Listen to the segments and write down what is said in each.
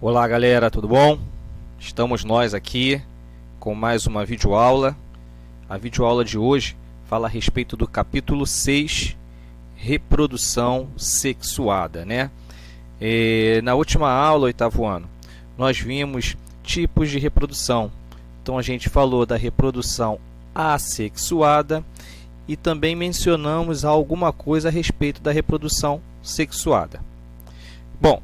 Olá galera, tudo bom? Estamos nós aqui com mais uma videoaula. A videoaula de hoje fala a respeito do capítulo 6, reprodução sexuada, né? Na última aula, oitavo ano, nós vimos tipos de reprodução. Então a gente falou da reprodução assexuada e também mencionamos alguma coisa a respeito da reprodução sexuada. Bom,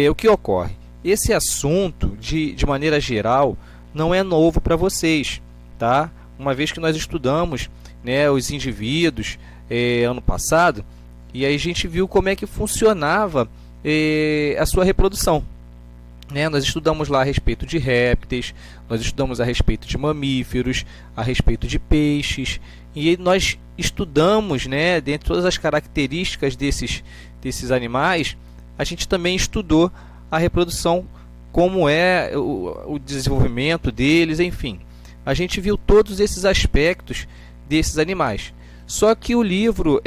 o que ocorre? Esse assunto, de maneira geral, não é novo para vocês, tá? Uma vez que nós estudamos, né, os indivíduos ano passado, e aí a gente viu como é que funcionava a sua reprodução. Né? Nós estudamos lá a respeito de répteis, nós estudamos a respeito de mamíferos, a respeito de peixes, e nós estudamos, né, dentre todas as características desses animais, a gente também estudou a reprodução, como é o desenvolvimento deles, enfim. A gente viu todos esses aspectos desses animais. Só que o livro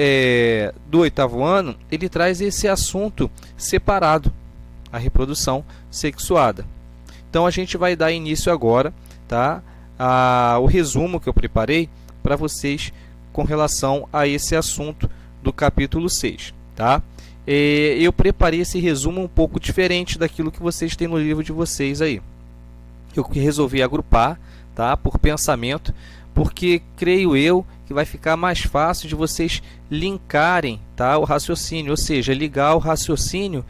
do oitavo ano, ele traz esse assunto separado, a reprodução sexuada. Então a gente vai dar início agora, tá, o resumo que eu preparei para vocês com relação a esse assunto do capítulo 6, tá? Eu preparei esse resumo um pouco diferente daquilo que vocês têm no livro de vocês aí. Eu resolvi agrupar, tá, por pensamento, porque creio eu que vai ficar mais fácil de vocês linkarem, tá, o raciocínio, ou seja, ligar o raciocínio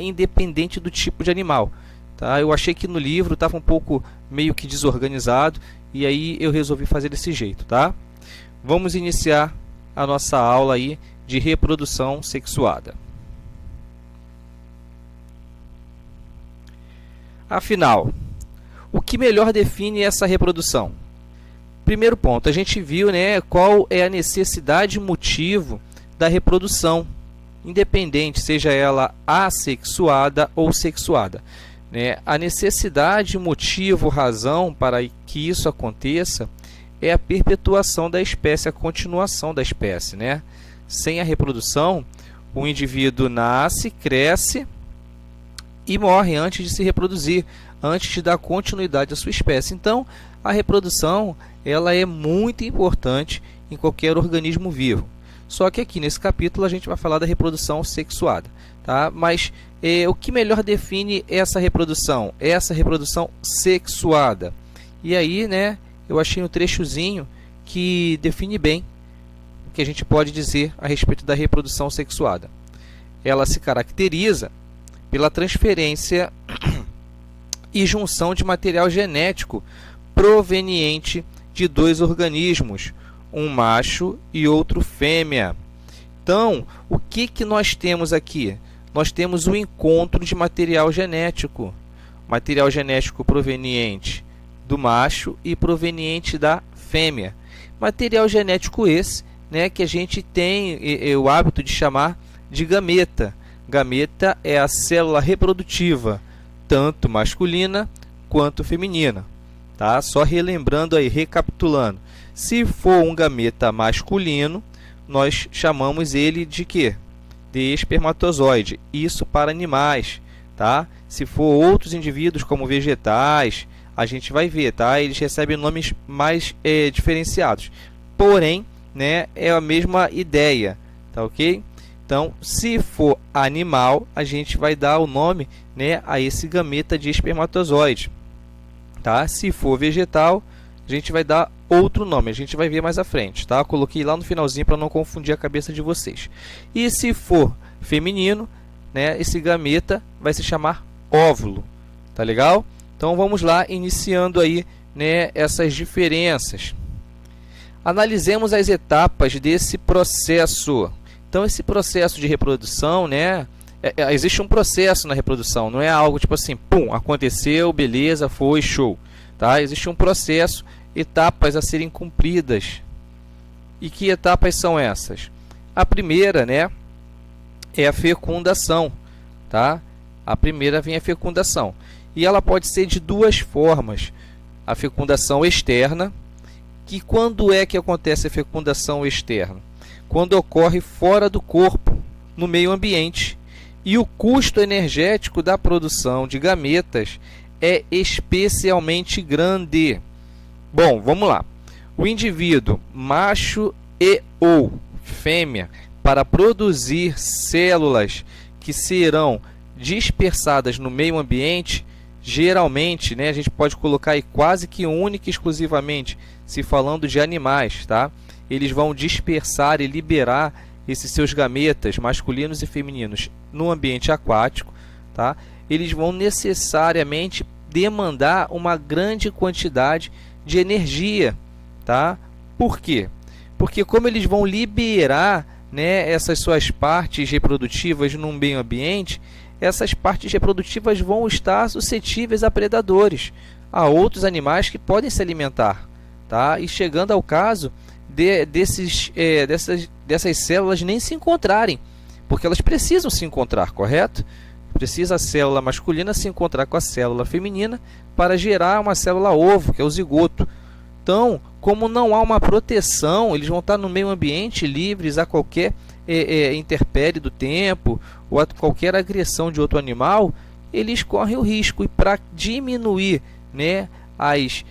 independente do tipo de animal. Tá? Eu achei que no livro estava um pouco meio que desorganizado e aí eu resolvi fazer desse jeito. Tá? Vamos iniciar a nossa aula aí de reprodução sexuada. Afinal, o que melhor define essa reprodução? Primeiro ponto, a gente viu, né, qual é a necessidade e motivo da reprodução, independente, seja ela assexuada ou sexuada. Né? A necessidade, motivo, razão para que isso aconteça é a perpetuação da espécie, a continuação da espécie. Né? Sem a reprodução, o indivíduo nasce, cresce e morre antes de se reproduzir, antes de dar continuidade à sua espécie. Então, a reprodução ela é muito importante em qualquer organismo vivo. Só que aqui nesse capítulo a gente vai falar da reprodução sexuada. Tá? Mas o que melhor define essa reprodução? Essa reprodução sexuada. E aí, né, eu achei um trechozinho que define bem o que a gente pode dizer a respeito da reprodução sexuada. Ela se caracteriza pela transferência e junção de material genético proveniente de dois organismos, um macho e outro fêmea. Então, o que nós temos aqui? Nós temos o encontro de material genético proveniente do macho e proveniente da fêmea. Material genético esse, né, que a gente tem o hábito de chamar de gameta. Gameta é a célula reprodutiva, tanto masculina quanto feminina. Tá? Só relembrando aí, recapitulando. Se for um gameta masculino, nós chamamos ele de quê? De espermatozoide. Isso para animais. Tá? Se for outros indivíduos, como vegetais, a gente vai ver. Tá? Eles recebem nomes mais diferenciados. Porém, né, é a mesma ideia. Tá, ok? Então, se for animal, a gente vai dar o nome, né, a esse gameta de espermatozoide. Tá? Se for vegetal, a gente vai dar outro nome, a gente vai ver mais à frente. Tá? Eu coloquei lá no finalzinho para não confundir a cabeça de vocês. E se for feminino, né, esse gameta vai se chamar óvulo. Tá legal? Então vamos lá, iniciando aí, né, essas diferenças. Analisemos as etapas desse processo. Então esse processo de reprodução, né, existe um processo na reprodução, não é algo tipo assim, pum, aconteceu, beleza, foi, show. Tá? Existe um processo, etapas a serem cumpridas. E que etapas são essas? A primeira, né, é a fecundação. Tá? A primeira vem a fecundação. E ela pode ser de duas formas. A fecundação externa, que quando é que acontece a fecundação externa? Quando ocorre fora do corpo, no meio ambiente. E o custo energético da produção de gametas é especialmente grande. Bom, vamos lá. O indivíduo macho e ou fêmea, para produzir células que serão dispersadas no meio ambiente, geralmente, né, a gente pode colocar aí quase que única e exclusivamente, se falando de animais, tá? Eles vão dispersar e liberar esses seus gametas masculinos e femininos no ambiente aquático, tá? Eles vão necessariamente demandar uma grande quantidade de energia, tá? Por quê? Porque como eles vão liberar, né, essas suas partes reprodutivas no meio ambiente, essas partes reprodutivas vão estar suscetíveis a predadores, a outros animais que podem se alimentar, tá? E chegando ao caso dessas células nem se encontrarem, porque elas precisam se encontrar, correto? Precisa a célula masculina se encontrar com a célula feminina para gerar uma célula ovo, que é o zigoto. Então, como não há uma proteção, eles vão estar no meio ambiente livres a qualquer intempérie do tempo ou a qualquer agressão de outro animal, eles correm o risco. E para diminuir, né, as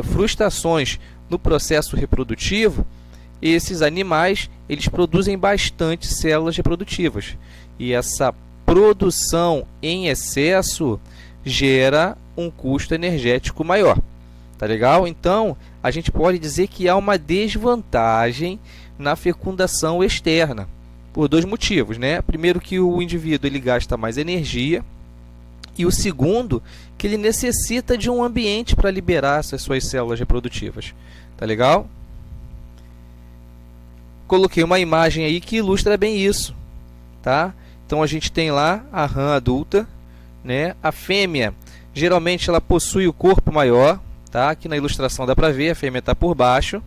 frustrações no processo reprodutivo, esses animais eles produzem bastante células reprodutivas. E essa produção em excesso gera um custo energético maior. Tá legal? Então, a gente pode dizer que há uma desvantagem na fecundação externa, por dois motivos, né? Primeiro, que o indivíduo ele gasta mais energia, e o segundo, que ele necessita de um ambiente para liberar essas suas células reprodutivas. Tá legal? Coloquei uma imagem aí que ilustra bem isso, tá? Então a gente tem lá a rã adulta, né? A fêmea, geralmente ela possui o corpo maior, tá? Aqui na ilustração dá para ver, a fêmea está por baixo.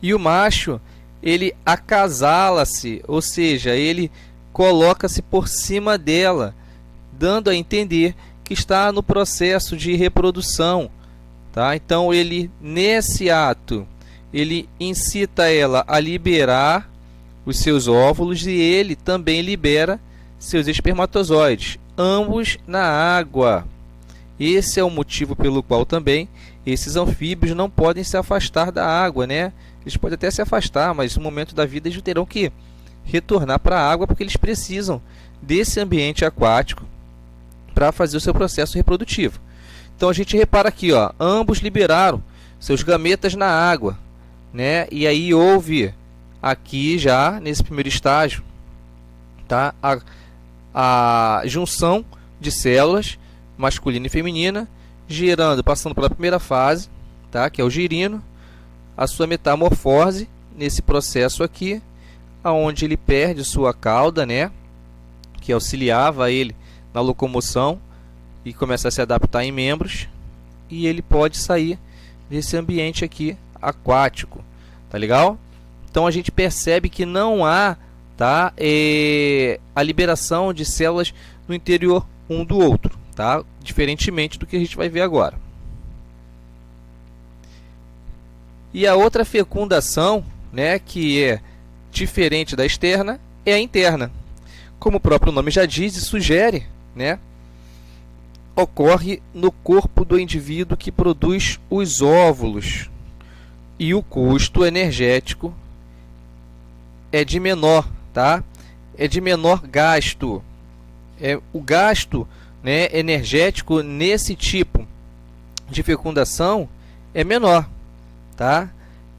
E o macho, ele acasala-se, ou seja, ele coloca-se por cima dela, dando a entender que está no processo de reprodução, tá? Então ele, nesse ato, ele incita ela a liberar os seus óvulos e ele também libera seus espermatozoides, ambos na água. Esse é o motivo pelo qual também esses anfíbios não podem se afastar da água, né? Eles podem até se afastar, mas no momento da vida eles terão que retornar para a água porque eles precisam desse ambiente aquático para fazer o seu processo reprodutivo. Então a gente repara aqui, ó, ambos liberaram seus gametas na água, né? E aí houve aqui já nesse primeiro estágio, tá? A junção de células masculina e feminina, passando pela primeira fase, tá? Que é o girino, a sua metamorfose nesse processo aqui, aonde ele perde sua cauda, né? Que auxiliava ele na locomoção e começa a se adaptar em membros, e ele pode sair desse ambiente aqui aquático, tá legal? Então a gente percebe que não há, tá, a liberação de células no interior um do outro, tá? Diferentemente do que a gente vai ver agora. E a outra fecundação, né, que é diferente da externa, é a interna. Como o próprio nome já diz e sugere, né, ocorre no corpo do indivíduo que produz os óvulos. E o custo energético é de menor, tá? É de menor gasto. O gasto, né, energético nesse tipo de fecundação é menor, tá?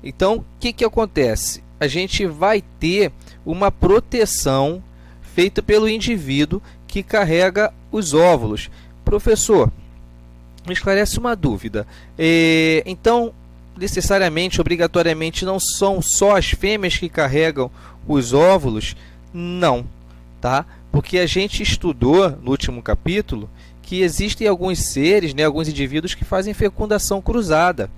Então, o que acontece? A gente vai ter uma proteção feita pelo indivíduo que carrega os óvulos. Professor, me esclarece uma dúvida. Então, necessariamente, obrigatoriamente, não são só as fêmeas que carregam os óvulos? Não, tá? Porque a gente estudou no último capítulo que existem alguns seres, né, alguns indivíduos que fazem fecundação cruzada.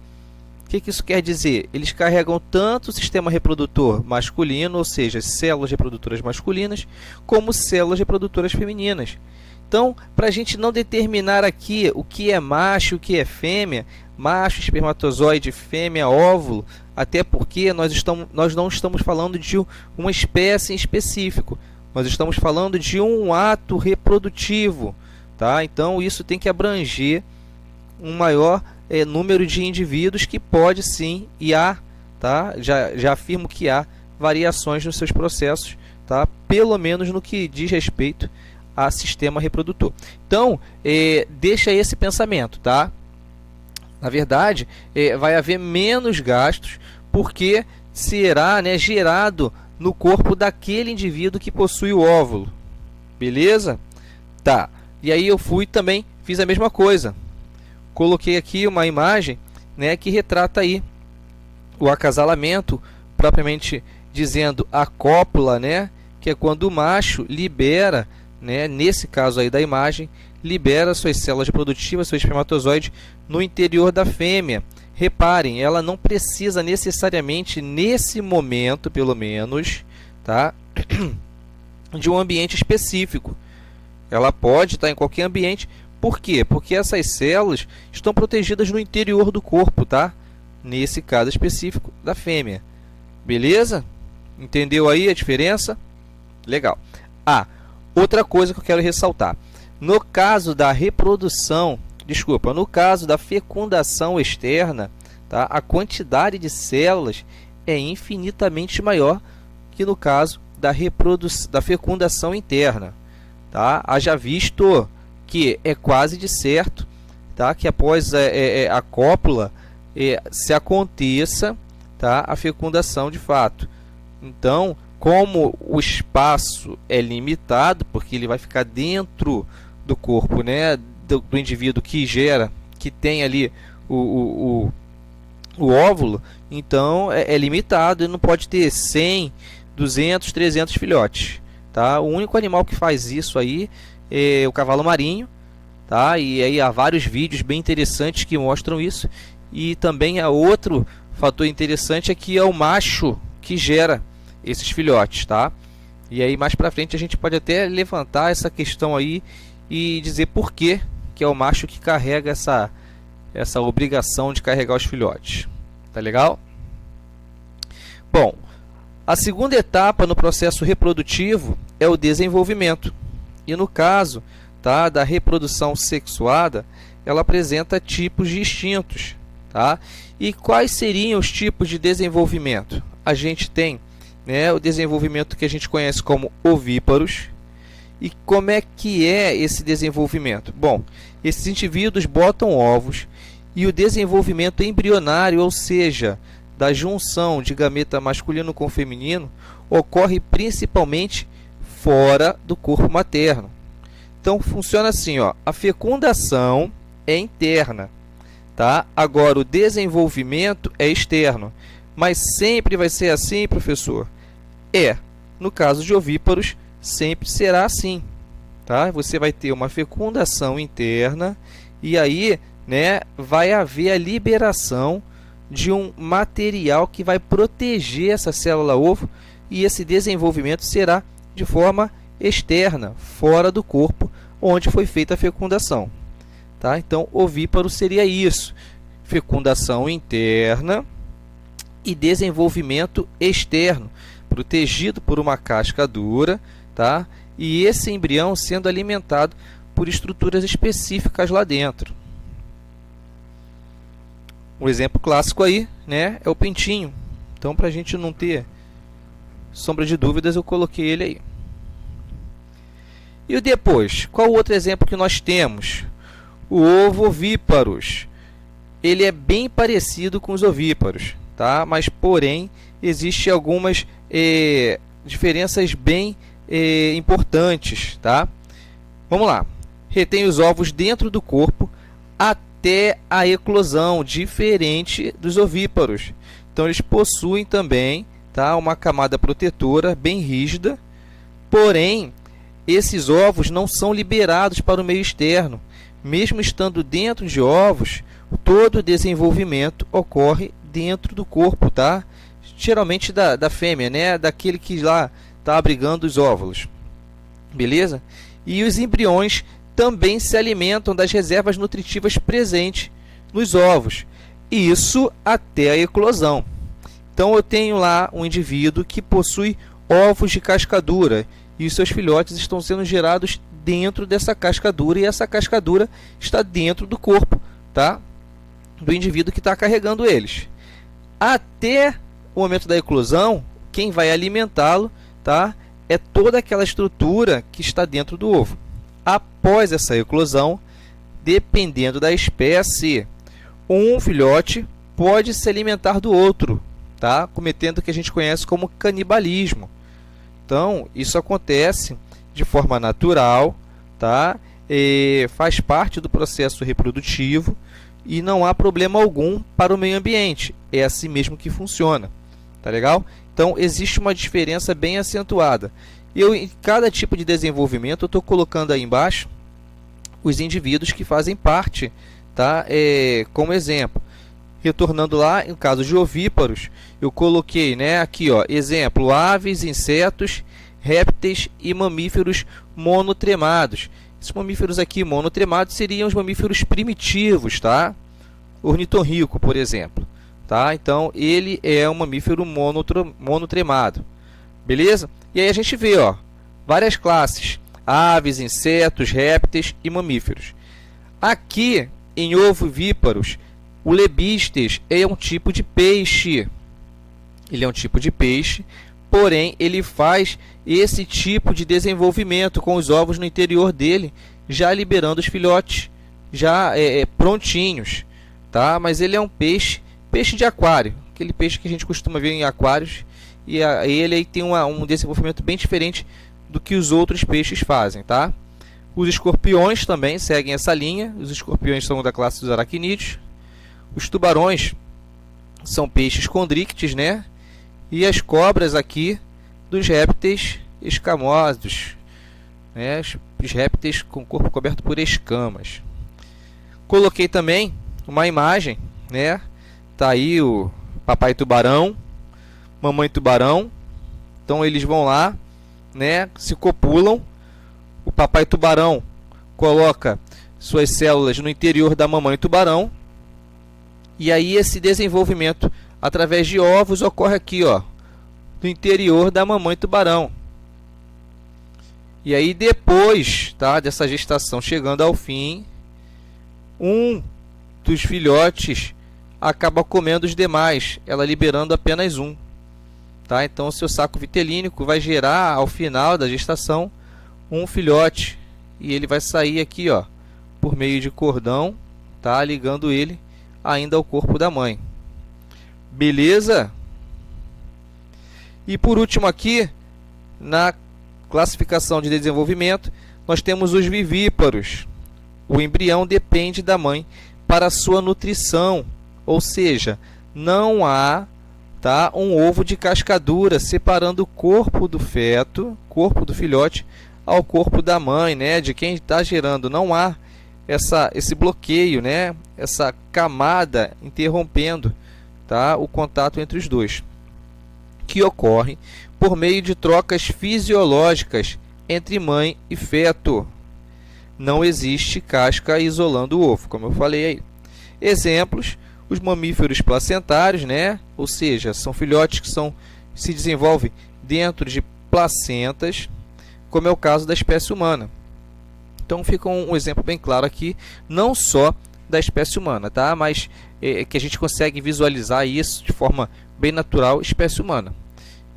O que isso quer dizer? Eles carregam tanto o sistema reprodutor masculino, ou seja, células reprodutoras masculinas, como células reprodutoras femininas. Então, para a gente não determinar aqui o que é macho e o que é fêmea, macho, espermatozoide, fêmea, óvulo, até porque nós não estamos falando de uma espécie em específico. nós estamos falando de um ato reprodutivo, tá? Então isso tem que abranger um maior número de indivíduos, que pode sim, e há, tá? Já afirmo que há variações nos seus processos, tá? Pelo menos no que diz respeito a sistema reprodutor. Então, deixa esse pensamento, tá? Na verdade, vai haver menos gastos, porque será, né, gerado no corpo daquele indivíduo que possui o óvulo. Beleza? Tá. E aí eu também fiz a mesma coisa. Coloquei aqui uma imagem, né, que retrata aí o acasalamento, propriamente dizendo a cópula, né, que é quando o macho libera, né, nesse caso aí da imagem, libera suas células reprodutivas, seu espermatozoide, no interior da fêmea. Reparem, ela não precisa necessariamente, nesse momento pelo menos, tá, de um ambiente específico. Ela pode estar em qualquer ambiente. Por quê? Porque essas células estão protegidas no interior do corpo, tá? Nesse caso específico da fêmea. Beleza? Entendeu aí a diferença? Legal. Outra coisa que eu quero ressaltar. No caso da reprodução, no caso da fecundação externa, tá? A quantidade de células é infinitamente maior que no caso da fecundação interna, tá? Haja visto que é quase de certo, tá, que após a cópula se aconteça, tá, a fecundação de fato. Então, como o espaço é limitado, porque ele vai ficar dentro do corpo, né, do indivíduo que tem ali o óvulo, então é limitado, ele não pode ter 100, 200, 300 filhotes, tá? O único animal que faz isso aí é o cavalo marinho, tá? E aí há vários vídeos bem interessantes que mostram isso. E também há outro fator interessante, é que é o macho que gera esses filhotes, tá? E aí mais para frente a gente pode até levantar essa questão aí e dizer por que é o macho que carrega essa obrigação de carregar os filhotes. Tá legal? Bom, a segunda etapa no processo reprodutivo é o desenvolvimento. E no caso, tá, da reprodução sexuada, ela apresenta tipos distintos, tá? E quais seriam os tipos de desenvolvimento? A gente tem, né, o desenvolvimento que a gente conhece como ovíparos. E como é que é esse desenvolvimento? Bom, esses indivíduos botam ovos e o desenvolvimento embrionário, ou seja, da junção de gameta masculino com feminino, ocorre principalmente fora do corpo materno. Então funciona assim, ó, a fecundação é interna, tá? Agora o desenvolvimento é externo. Mas sempre vai ser assim, professor? No caso de ovíparos, sempre será assim, tá? Você vai ter uma fecundação interna e aí, né, vai haver a liberação de um material que vai proteger essa célula ovo, e esse desenvolvimento será de forma externa, fora do corpo onde foi feita a fecundação, tá? Então, ovíparo seria isso: fecundação interna e desenvolvimento externo, protegido por uma casca dura, tá? E esse embrião sendo alimentado por estruturas específicas lá dentro. Um exemplo clássico aí, né, é o pintinho. Então, para a gente não ter sombra de dúvidas, eu coloquei ele aí. E depois, qual outro exemplo que nós temos? O ovovíparos. Ele é bem parecido com os ovíparos, tá? Mas, porém, existem algumas diferenças bem importantes, tá? Vamos lá. Retém os ovos dentro do corpo até a eclosão, diferente dos ovíparos. Então, eles possuem também, tá, uma camada protetora bem rígida, porém, esses ovos não são liberados para o meio externo. Mesmo estando dentro de ovos, todo o desenvolvimento ocorre dentro do corpo, tá? Geralmente da fêmea, né? Daquele que lá está abrigando os óvulos. Beleza? E os embriões também se alimentam das reservas nutritivas presentes nos ovos. Isso até a eclosão. Então eu tenho lá um indivíduo que possui ovos de casca dura. e os seus filhotes estão sendo gerados dentro dessa casca dura, e essa casca dura está dentro do corpo, tá? Do indivíduo que está carregando eles. Até o momento da eclosão, quem vai alimentá-lo, tá, é toda aquela estrutura que está dentro do ovo. Após essa eclosão, dependendo da espécie, um filhote pode se alimentar do outro, tá, cometendo o que a gente conhece como canibalismo. Então, isso acontece de forma natural, tá? Faz parte do processo reprodutivo e não há problema algum para o meio ambiente. É assim mesmo que funciona. Tá legal? Então, existe uma diferença bem acentuada. Em cada tipo de desenvolvimento, eu estou colocando aí embaixo os indivíduos que fazem parte, tá? Como exemplo. Retornando lá, em caso de ovíparos, eu coloquei, né, aqui, ó, exemplo, aves, insetos, répteis e mamíferos monotremados. Esses mamíferos aqui monotremados seriam os mamíferos primitivos, tá? Ornitorrinco, por exemplo, tá? Então, ele é um mamífero monotremado. Beleza? E aí a gente vê, ó, várias classes: aves, insetos, répteis e mamíferos. Aqui, em ovovíparos, o lebistes é um tipo de peixe. Ele é um tipo de peixe, porém ele faz esse tipo de desenvolvimento com os ovos no interior dele, já liberando os filhotes, já prontinhos, tá? Mas ele é um peixe de aquário, aquele peixe que a gente costuma ver em aquários, e ele aí tem um desenvolvimento bem diferente do que os outros peixes fazem, tá? Os escorpiões também seguem essa linha. Os escorpiões são da classe dos aracnídeos. Os tubarões são peixes condrictes, né? E as cobras aqui dos répteis escamosos, né? Os répteis com o corpo coberto por escamas. Coloquei também uma imagem, né? Tá aí o papai tubarão, mamãe tubarão. Então eles vão lá, né? Se copulam. O papai tubarão coloca suas células no interior da mamãe tubarão. E aí esse desenvolvimento através de ovos ocorre aqui, ó, no interior da mamãe tubarão. E aí depois, tá, dessa gestação chegando ao fim, um dos filhotes acaba comendo os demais, ela liberando apenas um. Tá? Então o seu saco vitelínico vai gerar ao final da gestação um filhote, e ele vai sair aqui, ó, por meio de cordão, tá, ligando ele ainda ao corpo da mãe. Beleza? E por último aqui, na classificação de desenvolvimento, nós temos os vivíparos. O embrião depende da mãe para sua nutrição, ou seja, não há, tá, um ovo de casca dura separando o corpo do feto, corpo do filhote, ao corpo da mãe, né, de quem está gerando. Não há esse bloqueio, né, essa camada interrompendo, tá, o contato entre os dois, que ocorre por meio de trocas fisiológicas entre mãe e feto. Não existe casca isolando o ovo, como eu falei aí. Exemplos: os mamíferos placentários, né, ou seja, são filhotes que se desenvolvem dentro de placentas, como é o caso da espécie humana. Então fica um exemplo bem claro aqui, não só da espécie humana, tá? Mas que a gente consegue visualizar isso de forma bem natural, espécie humana.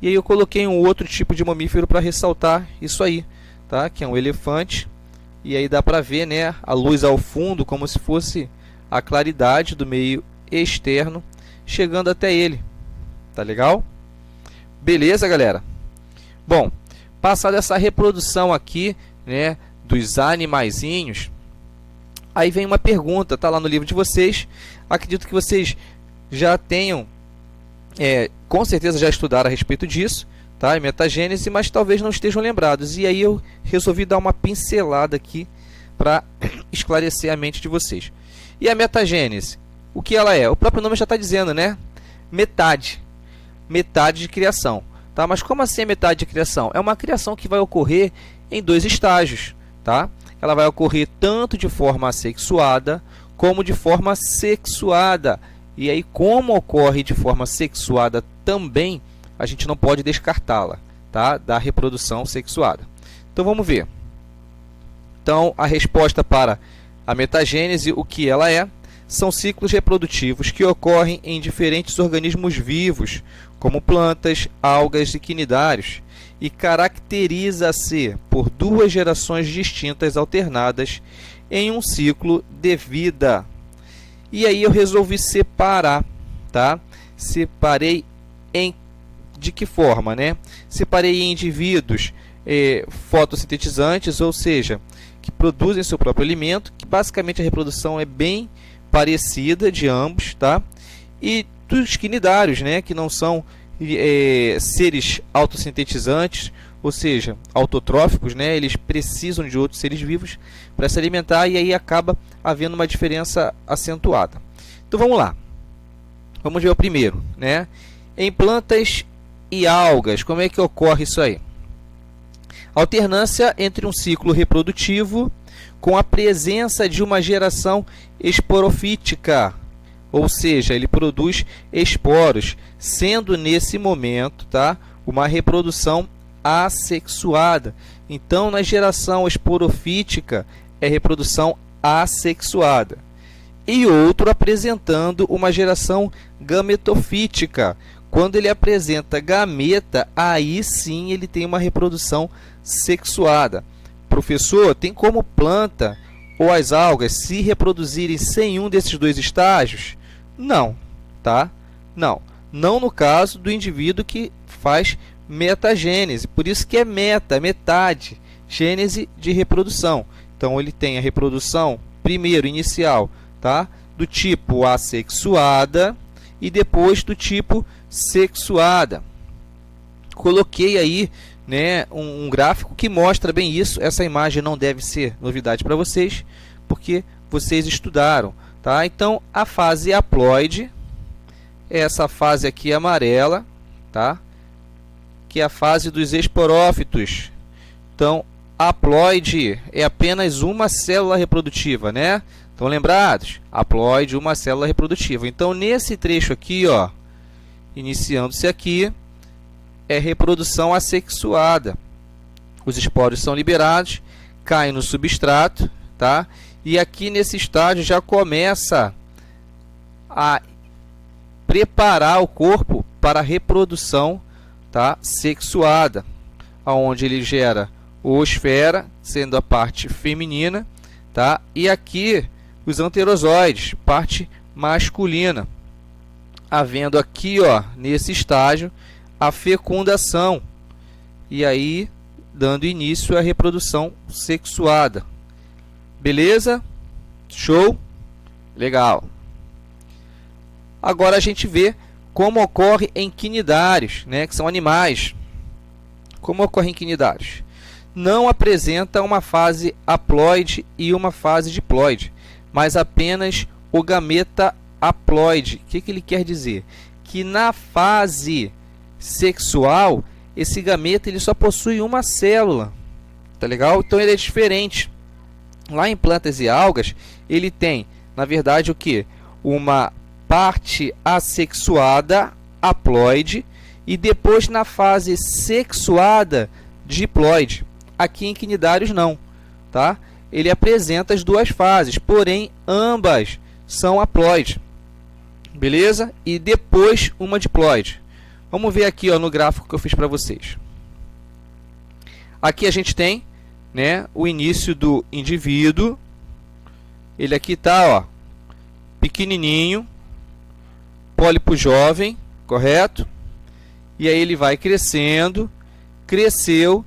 E aí eu coloquei um outro tipo de mamífero para ressaltar isso aí, tá? Que é um elefante. E aí dá para ver, né, a luz ao fundo, como se fosse a claridade do meio externo chegando até ele. Tá legal? Beleza, galera? Bom, passada essa reprodução aqui, né, dos animaizinhos, aí vem uma pergunta, tá lá no livro de vocês. Acredito que vocês já tenham, com certeza já estudaram a respeito disso, tá, em metagênese, mas talvez não estejam lembrados. E aí eu resolvi dar uma pincelada aqui para esclarecer a mente de vocês. E a metagênese, o que ela é? O próprio nome já está dizendo, né? Metade de criação. Tá? Mas como assim é metade de criação? É uma criação que vai ocorrer em dois estágios. Tá? Ela vai ocorrer tanto de forma assexuada como de forma sexuada. E aí, como ocorre de forma sexuada também, a gente não pode descartá-la. tá, da reprodução sexuada. Então vamos ver. Então a resposta para a metagênese, o que ela é? São ciclos reprodutivos que ocorrem em diferentes organismos vivos, como plantas, algas e quinidários, e caracteriza-se por duas gerações distintas alternadas em um ciclo de vida. E aí eu resolvi separar, tá? Separei de que forma, né? Separei em indivíduos fotossintetizantes, ou seja, que produzem seu próprio alimento, que basicamente a reprodução é bem parecida de ambos, tá? E dos quinidários, né? Que não são seres autossintetizantes, ou seja, autotróficos, né? Eles precisam de outros seres vivos para se alimentar e aí acaba havendo uma diferença acentuada. Então vamos lá. Vamos ver o primeiro, né? Em plantas e algas, como é que ocorre isso aí? Alternância entre um ciclo reprodutivo com a presença de uma geração esporofítica, ou seja, ele produz esporos, sendo nesse momento, tá, uma reprodução assexuada. Então, na geração esporofítica é reprodução assexuada. E outro apresentando uma geração gametofítica. Quando ele apresenta gameta, aí sim ele tem uma reprodução sexuada. Professor, tem como planta ou as algas se reproduzirem sem um desses dois estágios? Não, tá? Não. Não no caso do indivíduo que faz metagênese. Por isso que é metade, gênese de reprodução. Então ele tem a reprodução primeiro inicial, tá? Do tipo assexuada e depois do tipo sexuada. Coloquei aí, né, um gráfico que mostra bem isso. Essa imagem não deve ser novidade para vocês, porque vocês estudaram, tá? Então a fase haploide, essa fase aqui amarela, tá? Que é a fase dos esporófitos. Então haploide é apenas uma célula reprodutiva, né? Estão lembrados? Haploide, uma célula reprodutiva. Então nesse trecho aqui, ó, iniciando-se aqui, é reprodução assexuada. Os esporos são liberados, caem no substrato, tá? E aqui nesse estágio já começa a preparar o corpo para a reprodução, tá, sexuada, aonde ele gera oosfera, sendo a parte feminina, tá? E aqui os anterozoides, parte masculina, havendo aqui, ó, nesse estágio a fecundação, e aí dando início à reprodução sexuada. Beleza? Show? Legal. Agora a gente vê como ocorre em quinidários, né, que são animais. Como ocorre em quinidários? Não apresenta uma fase haploide e uma fase diploide, mas apenas o gameta haploide. O que ele quer dizer? Que na fase sexual, esse gameta ele só possui uma célula, tá legal? Então ele é diferente. Lá em plantas e algas, ele tem, na verdade, o que? Uma parte assexuada, haploide, e depois na fase sexuada, diploide. Aqui em quinidários não, tá? Ele apresenta as duas fases, porém ambas são haploides. Beleza? E depois uma diploide. Vamos ver aqui, ó, no gráfico que eu fiz para vocês. Aqui a gente tem, né, o início do indivíduo. Ele aqui está, ó, pequenininho, pólipo jovem, correto? E aí ele vai crescendo, cresceu,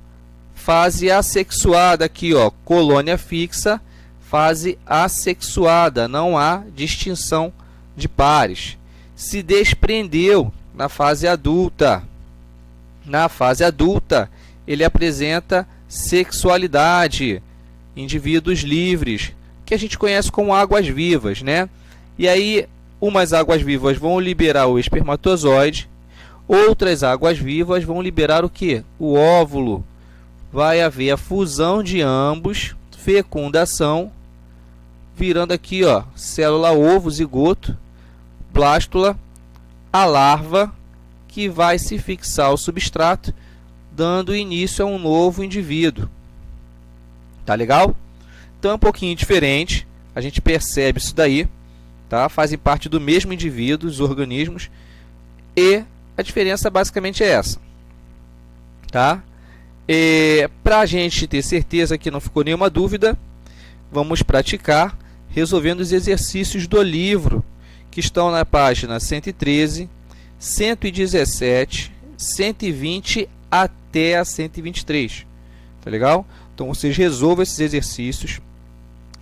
fase assexuada aqui, ó, colônia fixa, fase assexuada, não há distinção de pares. Se desprendeu na fase adulta. Na fase adulta, ele apresenta sexualidade, indivíduos livres, que a gente conhece como águas vivas, né? E aí, umas águas vivas vão liberar o espermatozoide, outras águas vivas vão liberar o que? O óvulo. Vai haver a fusão de ambos, fecundação, virando aqui, ó, célula ovo, zigoto, blástula, a larva, que vai se fixar ao substrato, dando início a um novo indivíduo. Tá legal? Então é um pouquinho diferente, a gente percebe isso daí, tá? Fazem parte do mesmo indivíduo, os organismos, e a diferença basicamente é essa, tá? Para a gente ter certeza que não ficou nenhuma dúvida, vamos praticar resolvendo os exercícios do livro, que estão na página 113, 117, 120 até a 123. Tá legal? Então vocês resolvam esses exercícios,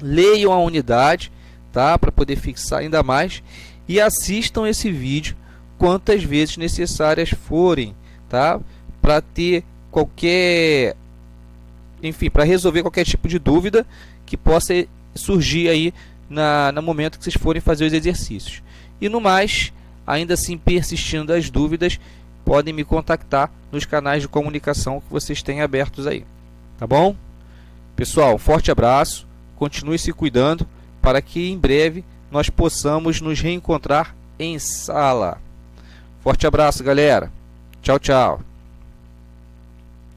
leiam a unidade, tá? Para poder fixar ainda mais, e assistam esse vídeo quantas vezes necessárias forem, tá? Para ter qualquer, enfim, para resolver qualquer tipo de dúvida que possa surgir aí no momento que vocês forem fazer os exercícios. E no mais, ainda assim persistindo as dúvidas, podem me contactar nos canais de comunicação que vocês têm abertos aí. Tá bom? Pessoal, forte abraço, continue se cuidando para que em breve nós possamos nos reencontrar em sala. Forte abraço, galera. Tchau, tchau.